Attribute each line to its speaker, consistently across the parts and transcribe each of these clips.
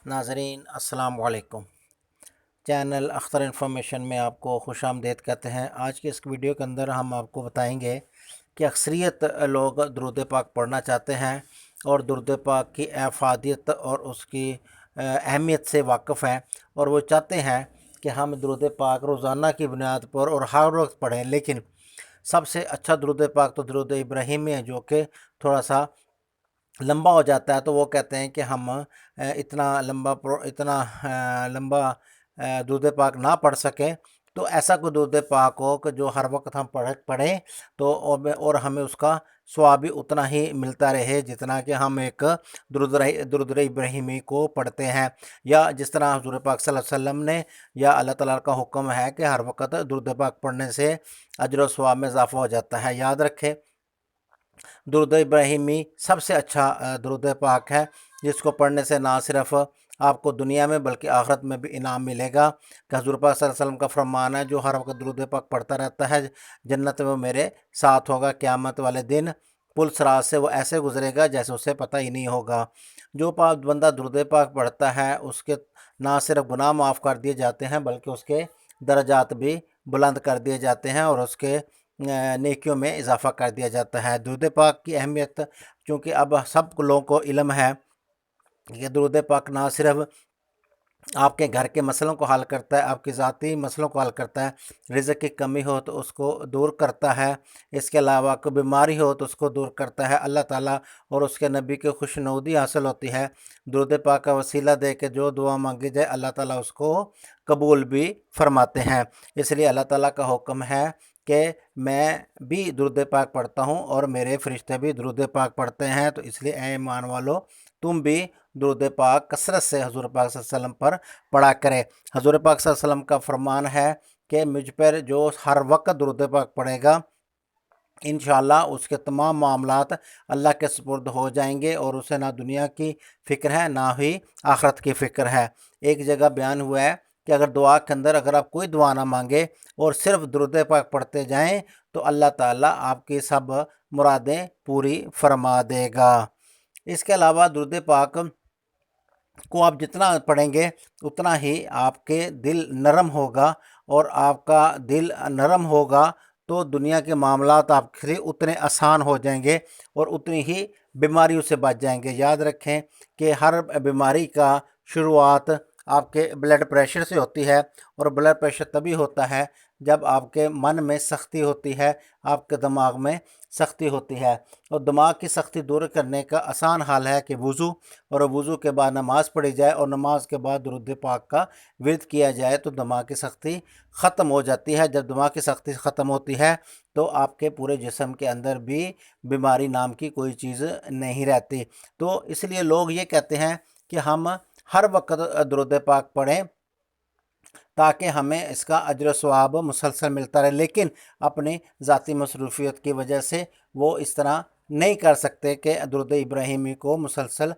Speaker 1: ناظرین السلام علیکم۔ چینل اختر انفارمیشن میں آپ کو خوش آمدید کہتے ہیں۔ آج کی اس ویڈیو کے اندر ہم آپ کو بتائیں گے کہ اکثریت لوگ درود پاک پڑھنا چاہتے ہیں اور درود پاک کی افادیت اور اس کی اہمیت سے واقف ہیں، اور وہ چاہتے ہیں کہ ہم درود پاک روزانہ کی بنیاد پر اور ہر وقت پڑھیں، لیکن سب سے اچھا درود پاک تو درود ابراہیمی ہے، جو کہ تھوڑا سا لمبا ہو جاتا ہے۔ تو وہ کہتے ہیں کہ ہم اتنا لمبا درود پاک نہ پڑھ سکیں، تو ایسا کوئی درود پاک ہو کہ جو ہر وقت ہم پڑھیں تو اور ہمیں اس کا ثواب بھی اتنا ہی ملتا رہے جتنا کہ ہم ایک درود ابراہیمی کو پڑھتے ہیں، یا جس طرح حضور پاک صلی اللہ علیہ وسلم نے یا اللہ تعالیٰ کا حکم ہے کہ ہر وقت درود پاک پڑھنے سے اجر و ثواب میں اضافہ ہو جاتا ہے۔ یاد رکھیں، درود ابراہیمی سب سے اچھا درود پاک ہے، جس کو پڑھنے سے نہ صرف آپ کو دنیا میں بلکہ آخرت میں بھی انعام ملے گا، کہ حضور پاک صلی اللہ علیہ وسلم کا فرمان ہے، جو ہر وقت درود پاک پڑھتا رہتا ہے جنت میں میرے ساتھ ہوگا، قیامت والے دن پل صراط سے وہ ایسے گزرے گا جیسے اسے پتہ ہی نہیں ہوگا۔ جو بندہ درود پاک پڑھتا ہے اس کے نہ صرف گناہ معاف کر دیے جاتے ہیں بلکہ اس کے درجات بھی بلند کر دیے جاتے ہیں اور اس کے نیکیوں میں اضافہ کر دیا جاتا ہے۔ درود پاک کی اہمیت چونکہ اب سب لوگوں کو علم ہے کہ درود پاک نہ صرف آپ کے گھر کے مسئلوں کو حل کرتا ہے، آپ کی ذاتی مسئلوں کو حل کرتا ہے، رزق کی کمی ہو تو اس کو دور کرتا ہے، اس کے علاوہ کوئی بیماری ہو تو اس کو دور کرتا ہے، اللہ تعالیٰ اور اس کے نبی کی خوشنودی حاصل ہوتی ہے۔ درود پاک کا وسیلہ دے کے جو دعا مانگی جائے اللہ تعالیٰ اس کو قبول بھی فرماتے ہیں۔ اس لیے اللہ تعالیٰ کا حکم ہے کہ میں بھی درود پاک پڑھتا ہوں اور میرے فرشتے بھی درود پاک پڑھتے ہیں، تو اس لیے اے ایمان والو تم بھی درود پاک کثرت سے حضور پاک صلی اللہ علیہ وسلم پر پڑھا کرے۔ حضور پاک صلی اللہ علیہ وسلم کا فرمان ہے کہ مجھ پر جو ہر وقت درود پاک پڑھے گا انشاءاللہ اس کے تمام معاملات اللہ کے سپرد ہو جائیں گے، اور اسے نہ دنیا کی فکر ہے نہ ہی آخرت کی فکر ہے۔ ایک جگہ بیان ہوا ہے کہ اگر دعا کے اندر اگر آپ کوئی دعا نہ مانگے اور صرف درود پاک پڑھتے جائیں تو اللہ تعالیٰ آپ کی سب مرادیں پوری فرما دے گا۔ اس کے علاوہ درود پاک کو آپ جتنا پڑھیں گے اتنا ہی آپ کے دل نرم ہوگا، اور آپ کا دل نرم ہوگا تو دنیا کے معاملات آپ کے لیے اتنے آسان ہو جائیں گے اور اتنی ہی بیماریوں سے بچ جائیں گے۔ یاد رکھیں کہ ہر بیماری کا شروعات آپ کے بلڈ پریشر سے ہوتی ہے، اور بلڈ پریشر تبھی ہوتا ہے جب آپ کے من میں سختی ہوتی ہے، آپ کے دماغ میں سختی ہوتی ہے، اور دماغ کی سختی دور کرنے کا آسان حال ہے کہ وضو، اور وضو کے بعد نماز پڑھی جائے اور نماز کے بعد درود پاک کا ورد کیا جائے تو دماغ کی سختی ختم ہو جاتی ہے۔ جب دماغ کی سختی ختم ہوتی ہے تو آپ کے پورے جسم کے اندر بھی بیماری نام کی کوئی چیز نہیں رہتی۔ تو اس لیے لوگ یہ کہتے ہیں کہ ہم ہر وقت درود پاک پڑھیں تاکہ ہمیں اس کا اجر و ثواب مسلسل ملتا رہے، لیکن اپنی ذاتی مصروفیت کی وجہ سے وہ اس طرح نہیں کر سکتے کہ درود ابراہیمی کو مسلسل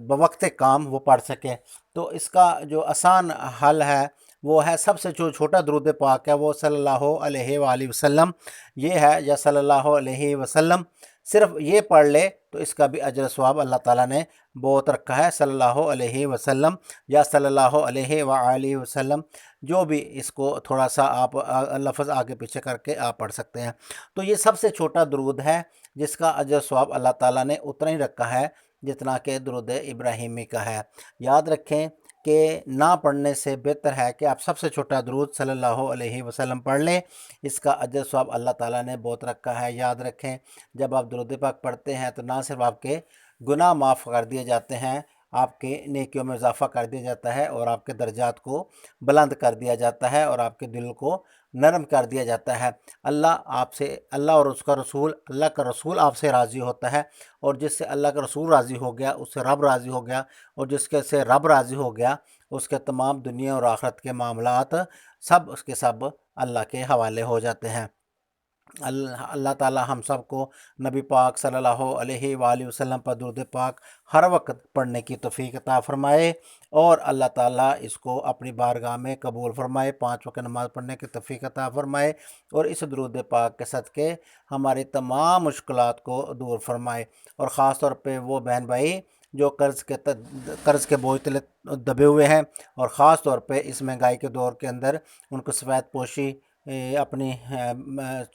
Speaker 1: بوقت کام وہ پڑھ سکیں۔ تو اس کا جو آسان حل ہے وہ ہے، سب سے جو چھوٹا درود پاک ہے وہ صلی اللہ علیہ وآلہ وسلم یہ ہے، یا صلی اللہ علیہ وسلم صرف یہ پڑھ لے تو اس کا بھی اجر ثواب اللہ تعالیٰ نے بہت رکھا ہے۔ صلی اللہ علیہ وسلم یا صلی اللہ علیہ وآلہ وسلم، جو بھی اس کو تھوڑا سا آپ لفظ آگے پیچھے کر کے آپ پڑھ سکتے ہیں۔ تو یہ سب سے چھوٹا درود ہے جس کا اجر ثواب اللہ تعالیٰ نے اتنا ہی رکھا ہے جتنا کہ درود ابراہیمی کا ہے۔ یاد رکھیں کہ نہ پڑھنے سے بہتر ہے کہ آپ سب سے چھوٹا درود صلی اللہ علیہ وسلم پڑھ لیں، اس کا اجر ثواب اللہ تعالیٰ نے بہت رکھا ہے۔ یاد رکھیں جب آپ درود پاک پڑھتے ہیں تو نہ صرف آپ کے گناہ معاف کر دیے جاتے ہیں، آپ کے نیکیوں میں اضافہ کر دیا جاتا ہے، اور آپ کے درجات کو بلند کر دیا جاتا ہے، اور آپ کے دل کو نرم کر دیا جاتا ہے۔ اللہ اور اس کا رسول، اللہ کا رسول آپ سے راضی ہوتا ہے، اور جس سے اللہ کا رسول راضی ہو گیا اس سے رب راضی ہو گیا، اور جس کے سے رب راضی ہو گیا اس کے تمام دنیا اور آخرت کے معاملات سب اس کے سب اللہ کے حوالے ہو جاتے ہیں۔ اللہ تعالیٰ ہم سب کو نبی پاک صلی اللہ علیہ وآلہ وسلم پر درود پاک ہر وقت پڑھنے کی توفیق عطا فرمائے، اور اللہ تعالیٰ اس کو اپنی بارگاہ میں قبول فرمائے، 5 وقت نماز پڑھنے کی توفیق عطا فرمائے، اور اس درود پاک کے صدقے ہماری تمام مشکلات کو دور فرمائے۔ اور خاص طور پہ وہ بہن بھائی جو قرض کے بوجھ تلے دبے ہوئے ہیں، اور خاص طور پہ اس مہنگائی کے دور کے اندر ان کو سفید پوشی اپنی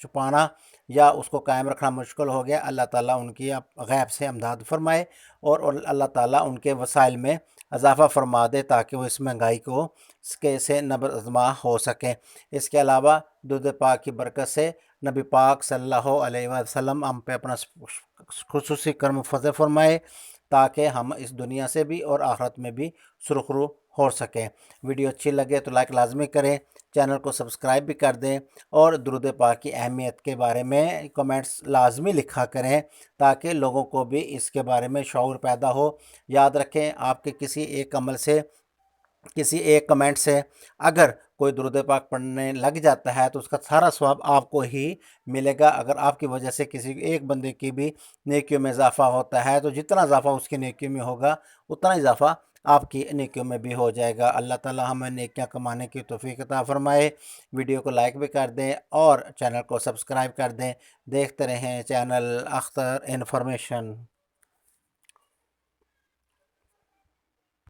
Speaker 1: چھپانا یا اس کو قائم رکھنا مشکل ہو گیا۔ اللہ تعالیٰ ان کی غیب سے امداد فرمائے، اور اللہ تعالیٰ ان کے وسائل میں اضافہ فرما دے تاکہ وہ اس مہنگائی کو سے نبرد آزما ہو سکیں۔ اس کے علاوہ درود پاک کی برکت سے نبی پاک صلی اللہ علیہ وسلم ہم پہ اپنا خصوصی کرم فضل فرمائے تاکہ ہم اس دنیا سے بھی اور آخرت میں بھی سرخرو ہو سکیں۔ ویڈیو اچھی لگے تو لائک لازمی کریں، چینل کو سبسکرائب بھی کر دیں، اور درود پاک کی اہمیت کے بارے میں کمنٹس لازمی لکھا کریں تاکہ لوگوں کو بھی اس کے بارے میں شعور پیدا ہو۔ یاد رکھیں، آپ کے کسی ایک عمل سے، کسی ایک کمنٹ سے اگر کوئی درود پاک پڑھنے لگ جاتا ہے تو اس کا سارا ثواب آپ کو ہی ملے گا۔ اگر آپ کی وجہ سے کسی ایک بندے کی بھی نیکیوں میں اضافہ ہوتا ہے تو جتنا اضافہ اس کی نیکیوں میں ہوگا اتنا اضافہ آپ کی نیکیوں میں بھی ہو جائے گا۔ اللہ تعالی ہمیں نیکیاں کمانے کی توفیق عطا فرمائے۔ ویڈیو کو لائک بھی کر دیں اور چینل کو سبسکرائب کر دیں۔ دیکھتے رہیں چینل اختر انفارمیشن۔